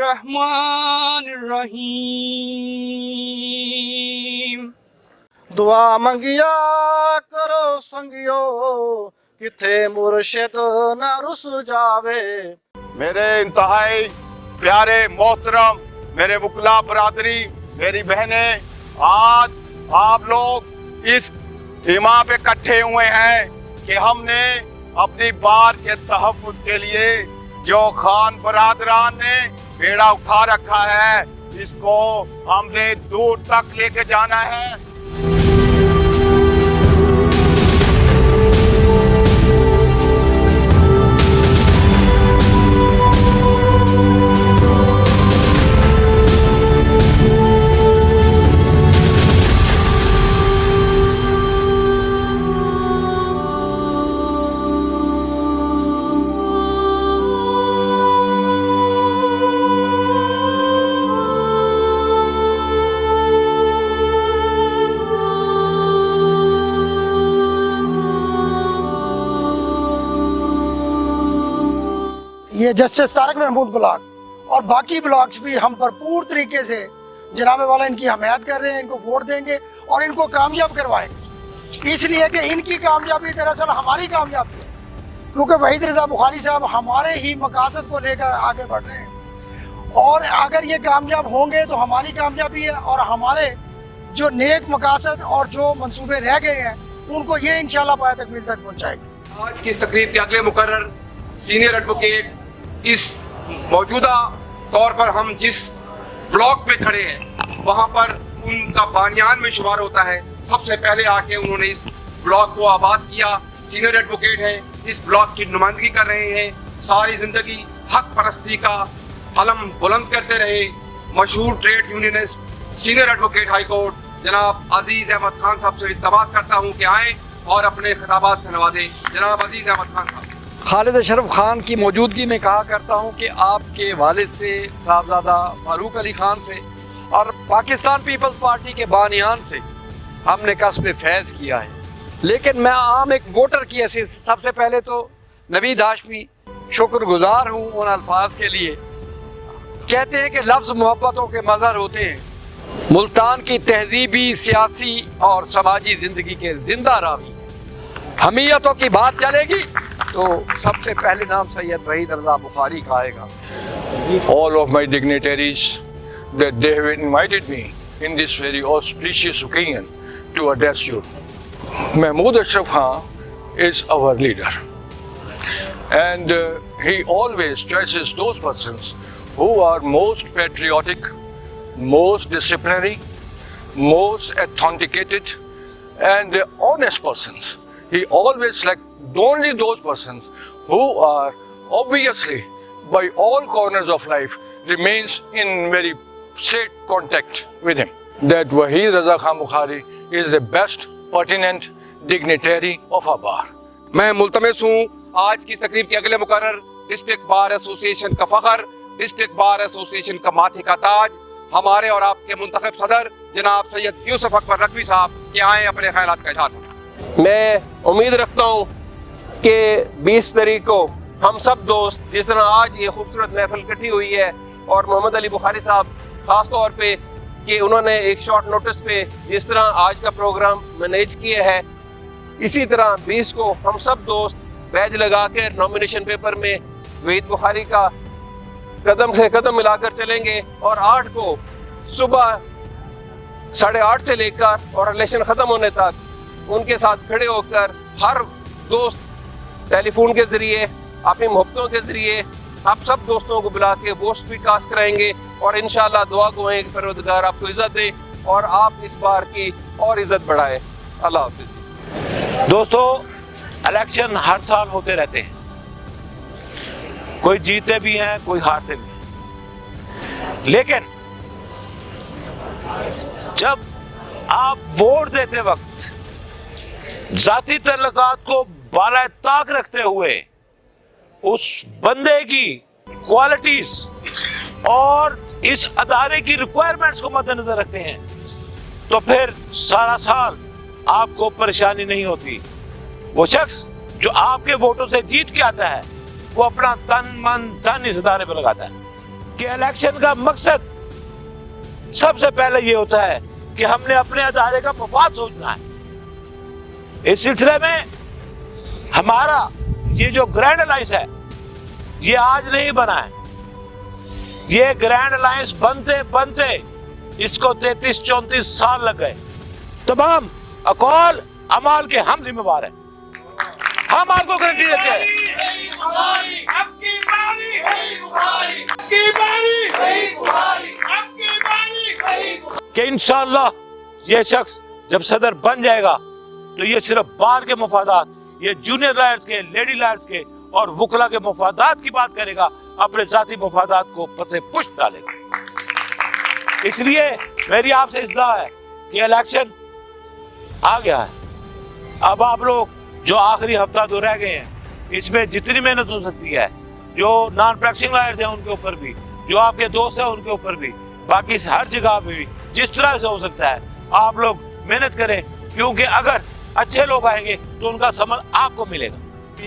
बिस्मिल्लाहिर्रहमानिर्रहीम। दुआ मंगिया करो संगियो किथे मुर्शिद ना रुस जावे। मेरे इंतहाई प्यारे मोहतरम मेरे वकला बरादरी, मेरी बहनें, आज आप लोग इस इमा पे इकट्ठे हुए हैं कि हमने अपनी बार के तहफ़्फ़ुज़ के लिए जो खान बरादरान ने बेड़ा उठा रखा है, इसको हमने दूर तक लेके जाना है। ये जस्टिस तारक महमूद ब्लॉक और बाकी ब्लॉक्स भी हम भरपूर तरीके से जनाब वाला इनकी हमायत कर रहे हैं, इनको वोट देंगे और इनको कामयाब करवाएंगे, इसलिए कि इनकी कामयाबी दरअसल हमारी कामयाबी है, क्योंकि वहीद रज़ा बुखारी साहब हमारे ही मकासद को लेकर आगे बढ़ रहे हैं और अगर ये कामयाब होंगे तो हमारी कामयाबी है और हमारे जो नेक मकासद और जो मंसूबे रह गए हैं उनको ये इंशाल्लाह पाया तकमील तक पहुँचाएंगे। आज की इस तकरीब के अगले मुकर्रर सीनियर एडवोकेट, इस मौजूदा तौर पर हम जिस ब्लॉक पे खड़े हैं वहां पर उनका बानियान में शुमार होता है। सबसे पहले आके उन्होंने इस ब्लॉक को आबाद किया, सीनियर एडवोकेट हैं, इस ब्लॉक की नुमाइंदगी कर रहे हैं, सारी जिंदगी हक परस्ती का अलम बुलंद करते रहे। मशहूर trade unionist, senior advocate high court जनाब अजीज अहमद खान साहब से इल्तमास करता हूँ कि आए और अपने खिताबात से नवाजें। जनाब अजीज अहमद खान साहब। खालिद अशरफ खान की मौजूदगी में कहा करता हूं कि आपके वालिद से, साहबजादा फारूक अली खान से और पाकिस्तान पीपल्स पार्टी के बानियान से हमने कस्ब फैज़ किया है, लेकिन मैं आम एक वोटर की हैसियत सबसे पहले तो नवीद हाशमी शुक्रगुजार हूं उन अल्फाज के लिए। कहते हैं कि लफ्ज़ मोहब्बतों के मज़हर होते हैं। मुल्तान की तहजीबी, सियासी और समाजी ज़िंदगी के जिंदा रावी हमीयतों की बात चलेगी तो सबसे पहले नाम सैयद वहीद रज़ा बुखारी का आएगा। All of my dignitaries that they have invited me in this very auspicious occasion to address you. Mahmood Ashraf Khan is our leader, and he always chooses those persons who are most patriotic, most disciplinary, most authenticated, and honest persons. He always selects only those persons who are obviously by all corners of life remains in very straight contact with him. That Waheed Raza Khan Bukhari is the best pertinent dignitary of our bar. मैं मुल्तमिस हूँ आज की इस तकरीब के अगले मुकर्रर district bar association का फखर, डिस्ट्रिक्ट बार एसोसिएशन का माथे का ताज, हमारे और आपके मुंतखब सदर जनाब सैयद यूसुफ अकबर रकवी साहब के आए अपने ख्यालात का इजहार। मैं उम्मीद रखता हूँ कि 20 तारीख को हम सब दोस्त जिस तरह आज ये खूबसूरत महफिल इकट्ठी हुई है और मोहम्मद अली बुखारी साहब खास तौर पे कि उन्होंने एक शॉर्ट नोटिस पे जिस तरह आज का प्रोग्राम मैनेज किया है, इसी तरह 20 को हम सब दोस्त बैज लगा कर नॉमिनेशन पेपर में वहीद बुखारी का कदम से कदम मिलाकर चलेंगे और 8 को सुबह 8:30 से लेकर और इलेक्शन खत्म होने तक उनके साथ खड़े होकर हर दोस्त टेलीफोन के जरिए, अपनी मोहब्बतों के जरिए आप सब दोस्तों को बुला के वोट्स भी कास्ट कराएंगे और इंशाल्लाह दुआ को है कि परवरदिगार आपको इज्जत दे और आप इस बार की और इज्जत बढ़ाए। अल्लाह हाफिज़। दोस्तों, इलेक्शन हर साल होते रहते हैं, कोई जीतते भी हैं, कोई हारते भी हैं, लेकिन जब आप वोट देते वक्त जाती तल्लुकात को बाला ताक रखते हुए उस बंदे की क्वालिटीज और इस अदारे की रिक्वायरमेंट्स को मद्देनजर रखते हैं तो फिर सारा साल आपको परेशानी नहीं होती। वो शख्स जो आपके वोटों से जीत के आता है वो अपना तन मन धन इस अदारे पर लगाता है। कि इलेक्शन का मकसद सबसे पहले ये होता है कि हमने अपने अदारे का मफाद सोचना है। इस सिलसिले में हमारा ये जो ग्रैंड अलायंस है ये आज नहीं बना है। ये ग्रैंड अलायंस बनते बनते इसको 33-34 साल लग गए। तमाम अकौल अमाल के हम जिम्मेवार हैं। हम आपको गारंटी देते हैं कि इंशाअल्लाह ये शख्स जब सदर बन जाएगा तो ये सिर्फ बार के मफादात, ये जूनियर लॉयर्स के, लेडी लॉयर्स के और वकला के मफादात की बात करेगा, अपने जाती मफादात को पसे पुष्ट डालेगा। इसलिए मेरी आपसे इस्तेदा है कि इलेक्शन आ गया है। अब आप लोग जो आखिरी हफ्ता दो रह गए हैं इसमें जितनी मेहनत हो सकती है, जो नॉन प्रैक्टिसिंग लॉयर्स हैं उनके ऊपर भी, जो आपके दोस्त हैं उनके ऊपर भी, बाकी हर जगह पे भी जिस तरह से हो सकता है आप लोग मेहनत करें, क्योंकि अगर अच्छे लोग आएंगे तो उनका समझ आपको मिलेगा।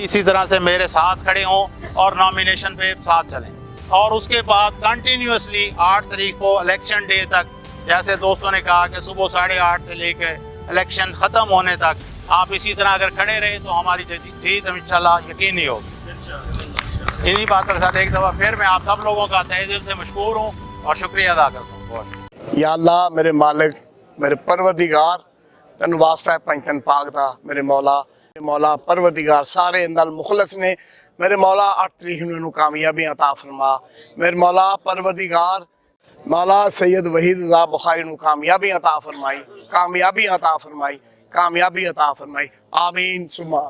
इसी तरह से मेरे साथ खड़े हों और नॉमिनेशन पे साथ चलें, और उसके बाद कंटिन्यूअसली 8 तारीख को इलेक्शन डे तक, जैसे दोस्तों ने कहा कि सुबह 8:30 से लेकर इलेक्शन ख़त्म होने तक आप इसी तरह अगर खड़े रहे तो हमारी जीत इंशाल्लाह यकीनी होगी। इन्हीं बातों के साथ एक दफ़ा फिर मैं आप सब लोगों का तहे दिल से मशकूर हूँ और शुक्रिया अदा करता हूँ बहुत। या अल्लाह मेरे मालिक, मेरे परवरदिगार, तन वास्ता है पंचतन पाक दा, मेरे मौला परवरदिगार सारे अंदर मुखलस ने, मेरे मौला 8 तारीख नूं कामयाबी अता फरमा। मेरे मौला परवरदिगार मौला सैयद वहीद रज़ा बुखारी नूं कामयाबी अता फरमाई, कामयाबी अता फरमाई, कामयाबी अता फरमाई। आमीन सुमा।